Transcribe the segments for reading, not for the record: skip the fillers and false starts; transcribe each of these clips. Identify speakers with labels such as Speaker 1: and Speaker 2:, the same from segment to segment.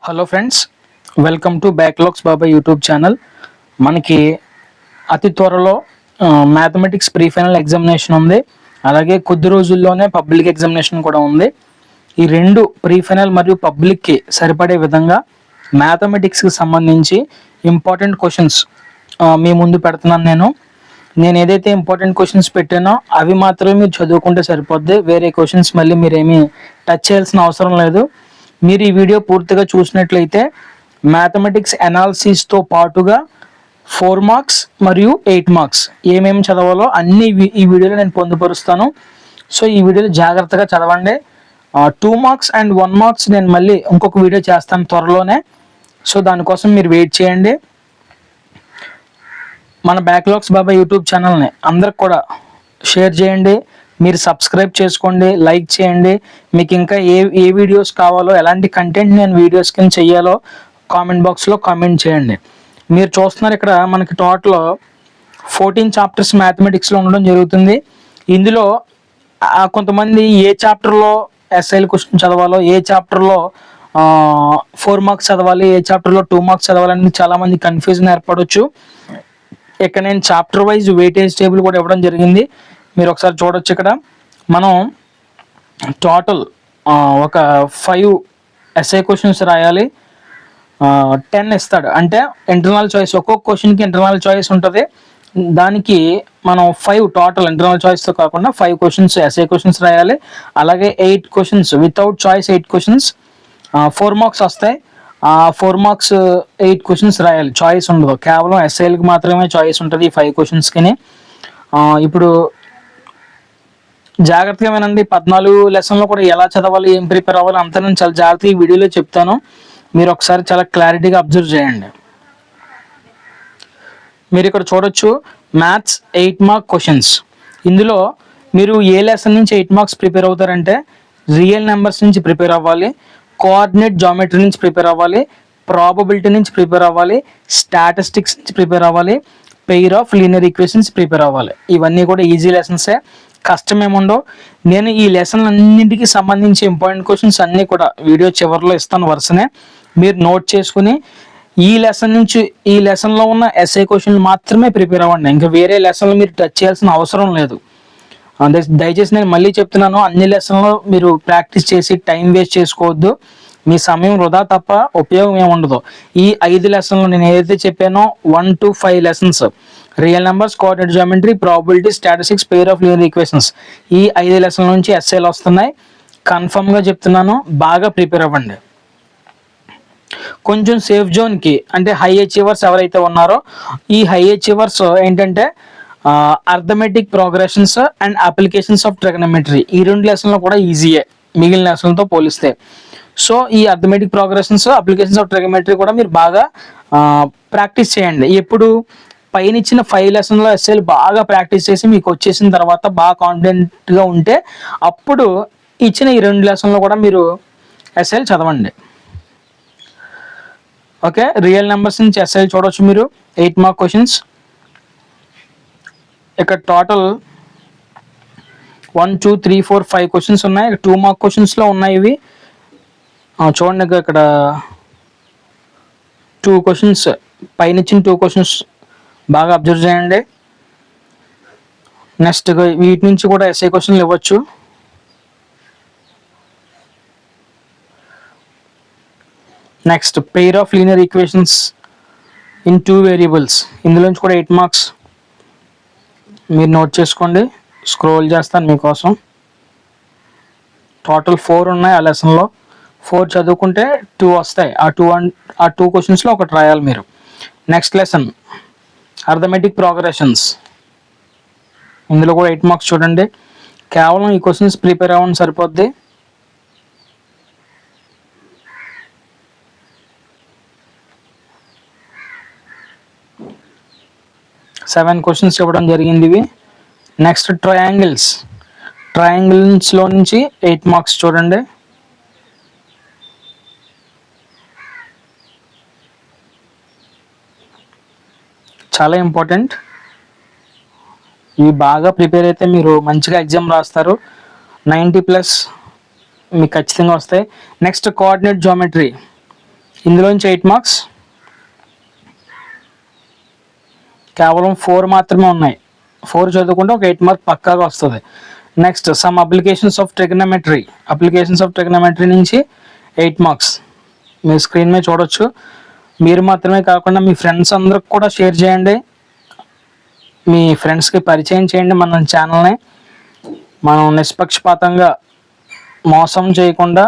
Speaker 1: Hello friends, welcome to backlogs Baba YouTube channel. మనకి అతి త్వరలో మ్యాథమెటిక్స్ ప్రీ ఫైనల్ ఎగ్జామినేషన్ ఉంది. అలాగే కొద్ది రోజుల్లోనే పబ్లిక్ ఎగ్జామినేషన్ కూడా ఉంది. ఈ రెండు ప్రీ ఫైనల్ మరియు పబ్లిక్కి సరిపడే విధంగా మ్యాథమెటిక్స్కి సంబంధించి ఇంపార్టెంట్ క్వశ్చన్స్ మీ ముందు పెడుతున్నాను. నేను ఏదైతే ఇంపార్టెంట్ క్వశ్చన్స్ పెట్టానో అవి మాత్రమే మీరు చదువుకుంటే సరిపోద్ది. వేరే క్వశ్చన్స్ మళ్ళీ మీరేమీ టచ్ చేయాల్సిన అవసరం లేదు. మీరు ఈ వీడియో పూర్తిగా చూసినట్లయితే మ్యాథమెటిక్స్ అనాలిసిస్తో పాటుగా 4 మార్క్స్ మరియు 8 మార్క్స్ ఏమేమి చదవాలో అన్ని ఈ వీడియోలో నేను పొందుపరుస్తాను. సో ఈ వీడియోలో జాగ్రత్తగా చదవండి. 2 మార్క్స్ అండ్ 1 మార్క్స్ నేను మళ్ళీ ఇంకొక వీడియో చేస్తాను త్వరలోనే. సో దానికోసం మీరు వెయిట్ చేయండి. మన బ్యాక్లాగ్స్ బాబా యూట్యూబ్ ఛానల్ని అందరికి కూడా షేర్ చేయండి. మీరు సబ్స్క్రైబ్ చేసుకోండి, లైక్ చేయండి. మీకు ఇంకా ఏ వీడియోస్ కావాలో, ఎలాంటి కంటెంట్ నేను వీడియోస్ కింద చెయ్యాలో కామెంట్ బాక్స్లో కామెంట్ చేయండి. మీరు చూస్తున్నారు ఇక్కడ మనకి టోటల్ 14 చాప్టర్స్ మ్యాథమెటిక్స్లో ఉండడం జరుగుతుంది. ఇందులో కొంతమంది ఏ చాప్టర్లో ఎస్ఐల్ క్వశ్చన్ చదవాలో, ఏ చాప్టర్లో 4 మార్క్స్ చదవాలి, ఏ చాప్టర్లో 2 మార్క్స్ చదవాలని చాలామంది కన్ఫ్యూజన్ ఏర్పడవచ్చు. ఇక్కడ నేను చాప్టర్ వైజ్ వెయిటేజ్ టేబుల్ కూడా ఇవ్వడం జరిగింది. మీరు ఒకసారి చూడొచ్చు. ఇక్కడ మనం టోటల్ ఒక 5 ఎస్ఐ క్వశ్చన్స్ రాయాలి. 10 ఇస్తాడు, అంటే ఇంటర్నల్ చాయిస్. ఒక్కొక్క క్వశ్చన్కి ఇంటర్నల్ చాయిస్ ఉంటుంది. దానికి మనం 5 టోటల్ ఇంటర్నల్ చాయిస్తో కాకుండా 5 క్వశ్చన్స్ ఎస్ఐ క్వశ్చన్స్ రాయాలి. అలాగే 8 questions without choice, 8 questions 4 marks వస్తాయి. 4 మార్క్స్ 8 క్వశ్చన్స్ రాయాలి. చాయిస్ ఉండదు, కేవలం ఎస్ఐలకి మాత్రమే చాయిస్ ఉంటుంది ఈ 5 క్వశ్చన్స్కి. ఇప్పుడు జాగ్రత్తగా వినండి. 14 లెసన్లో కూడా ఎలా చదవాలి, ఏం ప్రిపేర్ అవ్వాలి అంతా నేను చాలా జాగ్రత్తగా ఈ వీడియోలో చెప్తాను. మీరు ఒకసారి చాలా క్లారిటీగా అబ్జర్వ్ చేయండి. మీరు ఇక్కడ చూడొచ్చు మ్యాథ్స్ 8 మార్క్ క్వశ్చన్స్. ఇందులో మీరు ఏ లెసన్ నుంచి 8 మార్క్స్ ప్రిపేర్ అవుతారంటే రియల్ నెంబర్స్ నుంచి ప్రిపేర్ అవ్వాలి, కోఆర్డినేట్ జామెట్రీ నుంచి ప్రిపేర్ అవ్వాలి, ప్రాబబిలిటీ నుంచి ప్రిపేర్ అవ్వాలి, స్టాటిస్టిక్స్ నుంచి ప్రిపేర్ అవ్వాలి, pair of linear equations prepare అవ్వాలి. ఇవన్నీ కూడా ఈజీ లెసన్సే, కష్టం ఏముండవు. నేను ఈ లెసన్ అన్నింటికి సంబంధించి ఇంపార్టెంట్ క్వశ్చన్స్ అన్నీ కూడా వీడియో చివరిలో ఇస్తాను వరుసనే. మీరు నోట్ చేసుకుని ఈ లెసన్ నుంచి, ఈ లెసన్లో ఉన్న ఎస్ఐ క్వశ్చన్లు మాత్రమే ప్రిపేర్ అవ్వండి. ఇంకా వేరే లెసన్లు మీరు టచ్ చేయాల్సిన అవసరం లేదు. దయచేసి నేను మళ్ళీ చెప్తున్నాను, అన్ని లెసన్లో మీరు ప్రాక్టీస్ చేసి టైం వేస్ట్ చేసుకోవద్దు. మీ సమయం వృధా తప్ప ఉపయోగం ఏమి ఉండదు. ఈ 5 లెసన్లు నేను ఏదైతే చెప్పానో 1 to 5 lessons, real numbers, coordinate geometry, probability, statistics, pair of linear equations, ఈ 5 లెసన్ల నుంచి ఎస్ఐలు వస్తున్నాయి. కన్ఫర్మ్గా చెప్తున్నాను, బాగా ప్రిపేర్ అవ్వండి. కొంచెం సేఫ్ జోన్కి, అంటే హై అచీవర్స్ ఎవరైతే ఉన్నారో, ఈ హై అచీవర్స్ ఏంటంటే arithmetic progressions and applications of trigonometry, ఈ 2 లెసన్లు కూడా ఈజీయే మిగిలిన లెసన్లతో పోలిస్తే. సో ఈ arithmetic progressions, applications of trigonometry కూడా మీరు బాగా ప్రాక్టీస్ చేయండి. ఎప్పుడు పైన ఇచ్చిన 5 లెసన్లో ఎస్ఐలు బాగా ప్రాక్టీస్ చేసి మీకు వచ్చేసిన తర్వాత బాగా కాన్ఫిడెంట్గా ఉంటే అప్పుడు ఇచ్చిన ఈ 2 లెసన్లో కూడా మీరు ఎస్ఐలు చదవండి. ఓకే, రియల్ నెంబర్స్ నుంచి ఎస్ఐలు చూడవచ్చు మీరు. 8 మార్క్ క్వశ్చన్స్. ఇక్కడ టోటల్ 1 2 3 4 5 క్వశ్చన్స్ ఉన్నాయి. 2 మార్క్ క్వశ్చన్స్లో ఉన్నాయి ఇవి. చూడండి, ఇక్కడ 2 క్వశ్చన్స్, పైన ఇచ్చిన 2 క్వశ్చన్స్ బాగా అబ్జర్వ్ చేయండి. నెక్స్ట్ వీటి నుంచి కూడా ఎస్ఐ క్వశ్చన్లు ఇవ్వచ్చు. Next pair of linear equations in 2 variables, ఇందులో నుంచి కూడా 8 మార్క్స్. మీరు నోట్ చేసుకోండి, స్క్రోల్ చేస్తాను మీకోసం. టోటల్ 4 ఉన్నాయి ఆ లెసన్లో. 4 చదువుకుంటే 2 వస్తాయి. ఆ 2 క్వశ్చన్స్లో ఒకటి రాయాలి మీరు. నెక్స్ట్ లెసన్ అర్థమెటిక్ ప్రోగ్రెషన్స్, ఇందులో కూడా 8 మార్క్స్. చూడండి, కేవలం ఈ క్వశ్చన్స్ ప్రిపేర్ అవ్వడం సరిపోద్ది. సెవెన్ క్వశ్చన్స్ ఇవ్వడం జరిగింది ఇవి. నెక్స్ట్ ట్రయాంగిల్స్లో నుంచి 8 మార్క్స్. చూడండి, చాలా ఇంపార్టెంట్. ఇవి బాగా ప్రిపేర్ అయితే మీరు మంచిగా ఎగ్జామ్ రాస్తారు. 90+ మీకు ఖచ్చితంగా వస్తాయి. నెక్స్ట్ కోఆర్డినేట్ జామెట్రీ, ఇందులోంచి 8 మార్క్స్, కేవలం 4 మాత్రమే ఉన్నాయి. 4 చదువుకుంటే ఒక 8 మార్క్ పక్కాగా వస్తుంది. Next some applications of trigonometry నుంచి 8 మార్క్స్. మీరు స్క్రీన్ మీద చూడొచ్చు. మీరు మాత్రమే కాకుండా మీ ఫ్రెండ్స్ అందరికి కూడా షేర్ చేయండి, మీ ఫ్రెండ్స్కి పరిచయం చేయండి మన ఛానల్ని. మనం నిష్పక్షపాతంగా మోసం చేయకుండా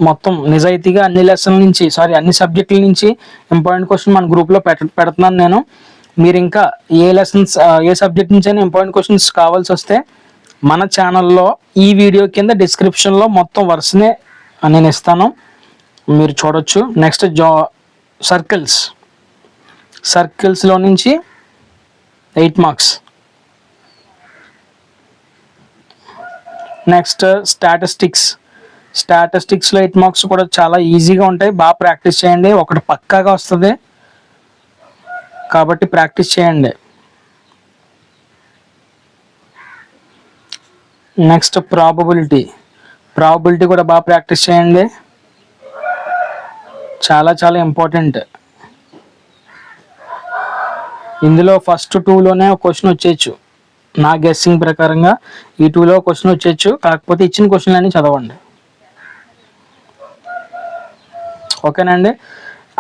Speaker 1: మొత్తం నిజాయితీగా అన్ని సబ్జెక్టుల నుంచి ఇంపార్టెంట్ క్వశ్చన్ మన గ్రూప్లో పెడుతున్నాను నేను. మీరు ఇంకా ఏ సబ్జెక్ట్ నుంచి అయినా ఇంపార్టెంట్ క్వశ్చన్స్ కావాల్సి వస్తే మన ఛానల్లో ఈ వీడియో కింద డిస్క్రిప్షన్లో మొత్తం వరుసనే నేను ఇస్తాను, మీరు చూడొచ్చు. నెక్స్ట్ సర్కిల్స్లో నుంచి 8 మార్క్స్. నెక్స్ట్ స్టాటిస్టిక్స్లో 8 మార్క్స్ కూడా చాలా ఈజీగా ఉంటాయి. బాగా ప్రాక్టీస్ చేయండి, ఒకటి పక్కాగా వస్తుంది కాబట్టి ప్రాక్టీస్ చేయండి. నెక్స్ట్ ప్రాబబిలిటీ కూడా బాగా ప్రాక్టీస్ చేయండి, చాలా చాలా ఇంపార్టెంట్. ఇందులో ఫస్ట్ 2లోనే ఒక క్వశ్చన్ వచ్చేయచ్చు, నా గెస్సింగ్ ప్రకారంగా ఈ 2లో క్వశ్చన్ వచ్చేయచ్చు. కాకపోతే ఇచ్చిన క్వశ్చన్లు అన్నీ చదవండి, ఓకేనండి.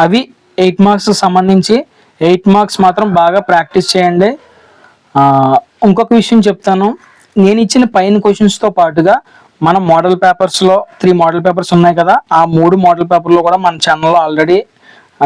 Speaker 1: అవి 8 మార్క్స్ సంబంధించి. 8 మార్క్స్ మాత్రం బాగా ప్రాక్టీస్ చేయండి. ఇంకొక విషయం చెప్తాను, నేను ఇచ్చిన పైన క్వశ్చన్స్తో పాటుగా మన మోడల్ పేపర్స్లో 3 మోడల్ పేపర్స్ ఉన్నాయి కదా, ఆ 3 మోడల్ పేపర్లో కూడా మన ఛానల్లో ఆల్రెడీ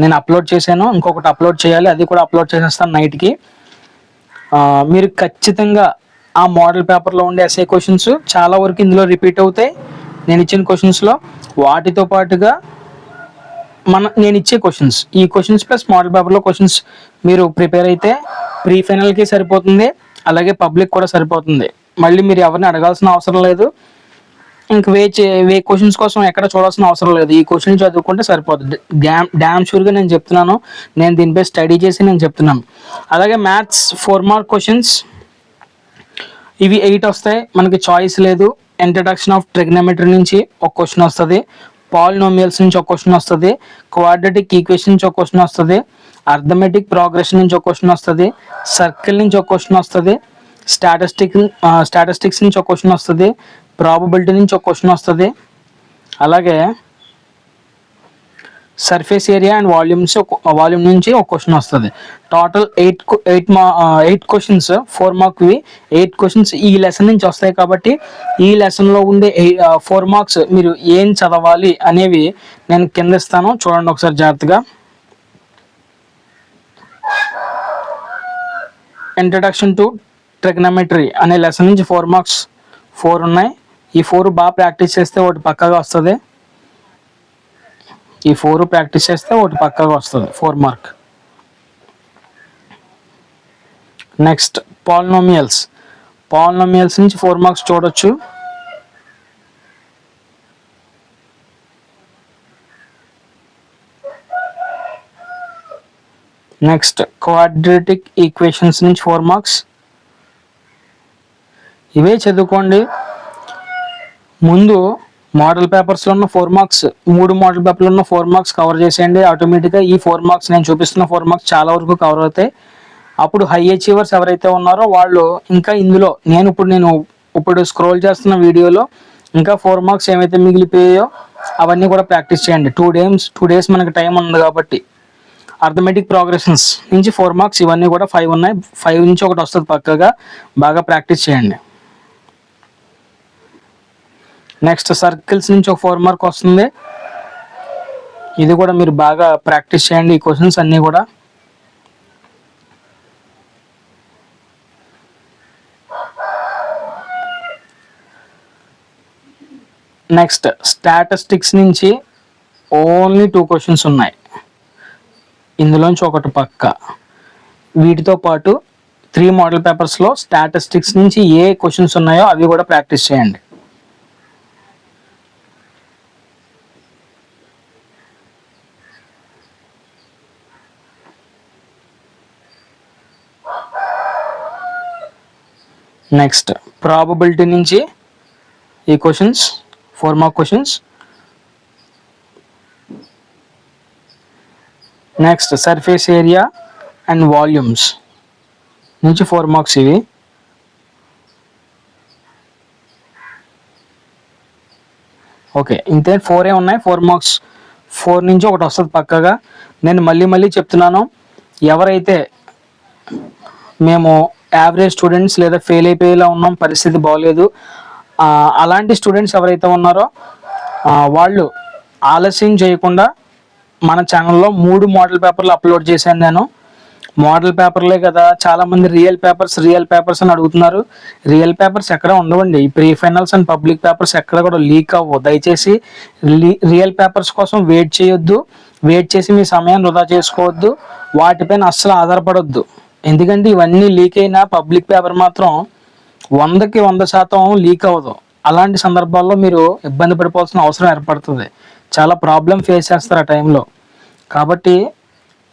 Speaker 1: నేను అప్లోడ్ చేశాను. ఇంకొకటి అప్లోడ్ చేయాలి, అది కూడా అప్లోడ్ చేసేస్తాను నైట్కి. మీరు ఖచ్చితంగా ఆ మోడల్ పేపర్లో ఉండే ఎస్ఏ క్వశ్చన్స్ చాలా వరకు ఇందులో రిపీట్ అవుతాయి నేను ఇచ్చిన క్వశ్చన్స్లో. వాటితో పాటుగా నేను ఇచ్చే క్వశ్చన్స్, ఈ క్వశ్చన్స్ ప్లస్ మోడల్ పేపర్లో క్వశ్చన్స్ మీరు ప్రిపేర్ అయితే ప్రీ ఫైనల్కి సరిపోతుంది, అలాగే పబ్లిక్ కూడా సరిపోతుంది. మళ్ళీ మీరు ఎవరిని అడగాల్సిన అవసరం లేదు, ఇంక వే క్వశ్చన్స్ కోసం ఎక్కడ చూడాల్సిన అవసరం లేదు. ఈ క్వశ్చన్ చదువుకుంటే సరిపోతుంది. డ్యామ్ షూర్గా నేను చెప్తున్నాను, నేను దీనిపై స్టడీ చేసి నేను చెప్తున్నాను. అలాగే మ్యాథ్స్ 4 మార్క్ క్వశ్చన్స్, ఇవి 8 వస్తాయి, మనకి చాయిస్ లేదు. ఇంట్రడక్షన్ ఆఫ్ ట్రిగ్నోమెట్రీ నుంచి ఒక క్వశ్చన్ వస్తుంది, పాలినోమియల్స్ నుంచి ఒక క్వశ్చన్ వస్తుంది, క్వాడ్రాటిక్ ఈక్వేషన్ నుంచి ఒక క్వశ్చన్ వస్తుంది, అర్థమెటిక్ ప్రోగ్రెషన్ నుంచి ఒక క్వశ్చన్ వస్తుంది, సర్కిల్ నుంచి ఒక క్వశ్చన్ వస్తుంది, స్టాటిస్టిక్స్ నుంచి ఒక క్వశ్చన్ వస్తుంది, ప్రాబబిలిటీ నుంచి ఒక క్వశ్చన్ వస్తుంది, అలాగే సర్ఫేస్ ఏరియా అండ్ వాల్యూమ్ నుంచి ఒక క్వశ్చన్ వస్తుంది. టోటల్ 8 క్వశ్చన్స్ 4 మార్క్వి 8 క్వశ్చన్స్ ఈ లెసన్ నుంచి వస్తాయి. కాబట్టి ఈ లెసన్లో ఉండే 4 మార్క్స్ మీరు ఏం చదవాలి అనేవి నేను కింద ఇస్తాను, చూడండి ఒకసారి జాగ్రత్తగా. ఇంట్రడక్షన్ టు ట్రిగ్నోమెట్రీ అనే లెసన్ నుంచి 4 మార్క్స్ 4 ఉన్నాయి. ఈ 4 బాగా ప్రాక్టీస్ చేస్తే ఒకటి పక్కగా వస్తుంది, 4 మార్క్. నెక్స్ట్ పాలినోమియల్స్ నుంచి 4 మార్క్స్ చూడొచ్చు. నెక్స్ట్ క్వాడ్రాటిక్ ఈక్వేషన్స్ నుంచి 4 మార్క్స్. ఇవే చదువుకోండి. ముందు మోడల్ పేపర్స్లో ఉన్న 4 మార్క్స్, 3 మోడల్ పేపర్లో ఉన్న 4 మార్క్స్ కవర్ చేసేయండి. ఆటోమేటిక్గా ఈ 4 మార్క్స్ నేను చూపిస్తున్న 4 మార్క్స్ చాలా వరకు కవర్ అవుతాయి. అప్పుడు హై అచీవర్స్ ఎవరైతే ఉన్నారో వాళ్ళు ఇంకా ఇందులో నేను ఇప్పుడు స్క్రోల్ చేస్తున్న వీడియోలో ఇంకా 4 మార్క్స్ ఏమైతే మిగిలిపోయాయో అవన్నీ కూడా ప్రాక్టీస్ చేయండి. 2 డేస్ మనకి టైం ఉంది కాబట్టి. అర్థమెటిక్ ప్రోగ్రెషన్స్ నుంచి 4 మార్క్స్, ఇవన్నీ కూడా 5 ఉన్నాయి. 5 నుంచి ఒకటి వస్తుంది పక్కగా, బాగా ప్రాక్టీస్ చేయండి. నెక్స్ట్ సర్కిల్స్ నుంచి ఒక 4 మార్క్ వస్తుంది, ఇది కూడా మీరు బాగా ప్రాక్టీస్ చేయండి ఈ క్వశ్చన్స్ అన్నీ కూడా. నెక్స్ట్ స్టాటిస్టిక్స్ నుంచి ఓన్లీ 2 క్వశ్చన్స్ ఉన్నాయి, ఇందులోంచి ఒకటి పక్క. వీటితో పాటు 3 మోడల్ పేపర్స్లో స్టాటిస్టిక్స్ నుంచి ఏ క్వశ్చన్స్ ఉన్నాయో అవి కూడా ప్రాక్టీస్ చేయండి. నెక్స్ట్ ప్రాబబిలిటీ నుంచి ఈ questions 4 mark questions. Next surface area and volumes నుంచి 4 మార్క్స్ ఇవి. ఓకే, ఇంతే 4 ఉన్నాయి. 4 మార్క్స్, 4 నుంచి ఒకటి వస్తుంది పక్కగా. నేను మళ్ళీ చెప్తున్నాను, ఎవరైతే మేము యావరేజ్ స్టూడెంట్స్ లేదా ఫెయిల్ అయిపోయేలా ఉన్నాం, పరిస్థితి బాగోలేదు, అలాంటి స్టూడెంట్స్ ఎవరైతే ఉన్నారో వాళ్ళు ఆలస్యం చేయకుండా మన ఛానల్లో 3 మోడల్ పేపర్లు అప్లోడ్ చేశాను నేను. మోడల్ పేపర్లే కదా, చాలామంది రియల్ పేపర్స్ అని అడుగుతున్నారు. రియల్ పేపర్స్ ఎక్కడ ఉండవండి. ఈ pre finals and public papers ఎక్కడ కూడా లీక్ అవ్వవు. దయచేసి రియల్ పేపర్స్ కోసం వెయిట్ చేయొద్దు, వెయిట్ చేసి మీ సమయాన్ని వృధా చేసుకోవద్దు, వాటిపైన అస్సలు ఆధారపడొద్దు. ఎందుకంటే ఇవన్నీ లీక్ అయినా పబ్లిక్ పేపర్ మాత్రం 100కి 100% లీక్ అవ్వదు. అలాంటి సందర్భాల్లో మీరు ఇబ్బంది పడిపోవాల్సిన అవసరం ఏర్పడుతుంది, చాలా ప్రాబ్లం ఫేస్ చేస్తారు ఆ టైంలో. కాబట్టి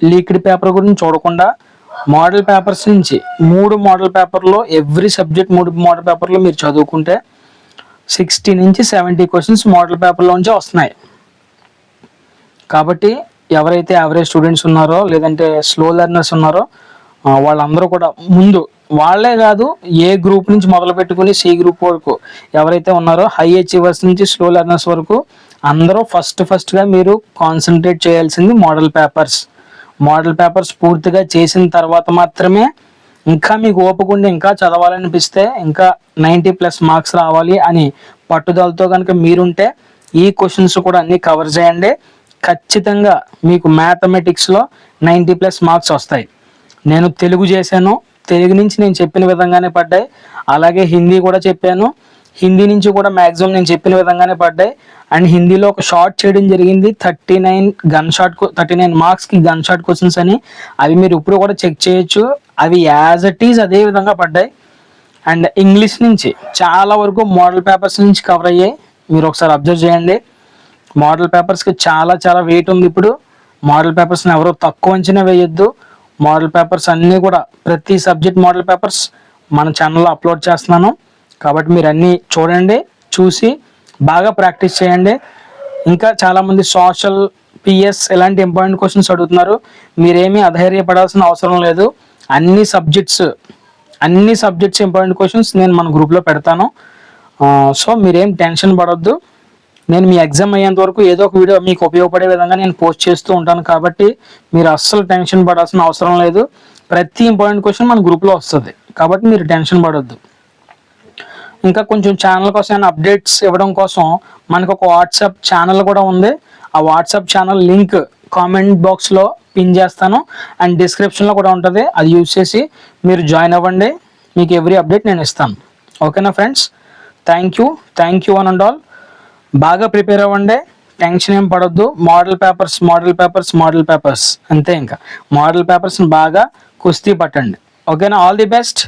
Speaker 1: లీక్డ్ పేపర్ గురించి చూడకుండా మోడల్ పేపర్స్ నుంచి 3 మోడల్ పేపర్లో ఎవ్రీ సబ్జెక్ట్ 3 మోడల్ పేపర్లో మీరు చదువుకుంటే 60 నుంచి 70 క్వశ్చన్స్ మోడల్ పేపర్లోంచే వస్తున్నాయి. కాబట్టి ఎవరైతే యావరేజ్ స్టూడెంట్స్ ఉన్నారో లేదంటే స్లో లెర్నర్స్ ఉన్నారో వాళ్ళందరూ కూడా ముందు, వాళ్ళే కాదు ఏ గ్రూప్ నుంచి మొదలు పెట్టుకుని సి గ్రూప్ వరకు ఎవరైతే ఉన్నారో హై అచీవర్స్ నుంచి స్లో లెర్నర్స్ వరకు అందరూ ఫస్ట్గా మీరు కాన్సన్ట్రేట్ చేయాల్సింది మోడల్ పేపర్స్ పూర్తిగా చేసిన తర్వాత మాత్రమే, ఇంకా మీకు ఓపుకుండి ఇంకా చదవాలనిపిస్తే, ఇంకా 90+ మార్క్స్ రావాలి అని పట్టుదలతో కనుక మీరుంటే ఈ క్వశ్చన్స్ కూడా అన్నీ కవర్ చేయండి. ఖచ్చితంగా మీకు మ్యాథమెటిక్స్లో 90+ మార్క్స్ వస్తాయి. నేను తెలుగు చేశాను, తెలుగు నుంచి నేను చెప్పిన విధంగానే పడ్డాయి. అలాగే హిందీ కూడా చెప్పాను, హిందీ నుంచి కూడా మ్యాక్సిమం నేను చెప్పిన విధంగానే పడ్డాయి. అండ్ హిందీలో ఒక షార్ట్ చేయడం జరిగింది, 39 మార్క్స్కి గన్ షాట్ క్వశ్చన్స్ అని. అవి మీరు ఇప్పుడు కూడా చెక్ చేయొచ్చు, అవి యాజ్ ఇట్ ఈజ్ అదే విధంగా పడ్డాయి. అండ్ ఇంగ్లీష్ నుంచి చాలా వరకు మోడల్ పేపర్స్ నుంచి కవర్ అయ్యాయి. మీరు ఒకసారి అబ్జర్వ్ చేయండి, మోడల్ పేపర్స్కి చాలా వెయిట్ ఉంది. ఇప్పుడు మోడల్ పేపర్స్ని ఎవరో తక్కువ అంచనా వేయొద్దు. మోడల్ పేపర్స్ అన్నీ కూడా ప్రతి సబ్జెక్ట్ మోడల్ పేపర్స్ మన ఛానల్లో అప్లోడ్ చేస్తున్నాను. కాబట్టి మీరు అన్నీ చూడండి, చూసి బాగా ప్రాక్టీస్ చేయండి. ఇంకా చాలామంది సోషల్, పిఎస్ ఇలాంటి ఇంపార్టెంట్ క్వశ్చన్స్ అడుగుతున్నారు. మీరేమీ అధైర్యపడాల్సిన అవసరం లేదు. అన్ని సబ్జెక్ట్స్ ఇంపార్టెంట్ క్వశ్చన్స్ నేను మన గ్రూప్లో పెడతాను. సో మీరేం టెన్షన్ పడొద్దు. నేను మీ ఎగ్జామ్ అయ్యేంత వరకు ఏదో ఒక వీడియో మీకు ఉపయోగపడే విధంగా నేను పోస్ట్ చేస్తూ ఉంటాను. కాబట్టి మీరు అస్సలు టెన్షన్ పడాల్సిన అవసరం లేదు. ప్రతి ఇంపార్టెంట్ క్వశ్చన్ మన గ్రూప్లో వస్తుంది, కాబట్టి మీరు టెన్షన్ పడొద్దు. ఇంకా కొంచెం ఛానల్ కోసం అప్డేట్స్ ఇవ్వడం కోసం మనకు ఒక వాట్సాప్ ఛానల్ కూడా ఉంది. ఆ వాట్సాప్ ఛానల్ లింక్ కామెంట్ బాక్స్లో పిన్ చేస్తాను అండ్ డిస్క్రిప్షన్లో కూడా ఉంటుంది. అది యూజ్ చేసి మీరు జాయిన్ అవ్వండి, మీకు ఎవ్రీ అప్డేట్ నేను ఇస్తాను. ఓకేనా friends? Thank you one and all. బాగా ప్రిపేర్ అవ్వండి, టెన్షన్ ఏం పడొద్దు. మోడల్ పేపర్స్ అంతే. ఇంకా మోడల్ పేపర్స్ని బాగా కుస్తీ పట్టండి. ఓకేనా? All the best.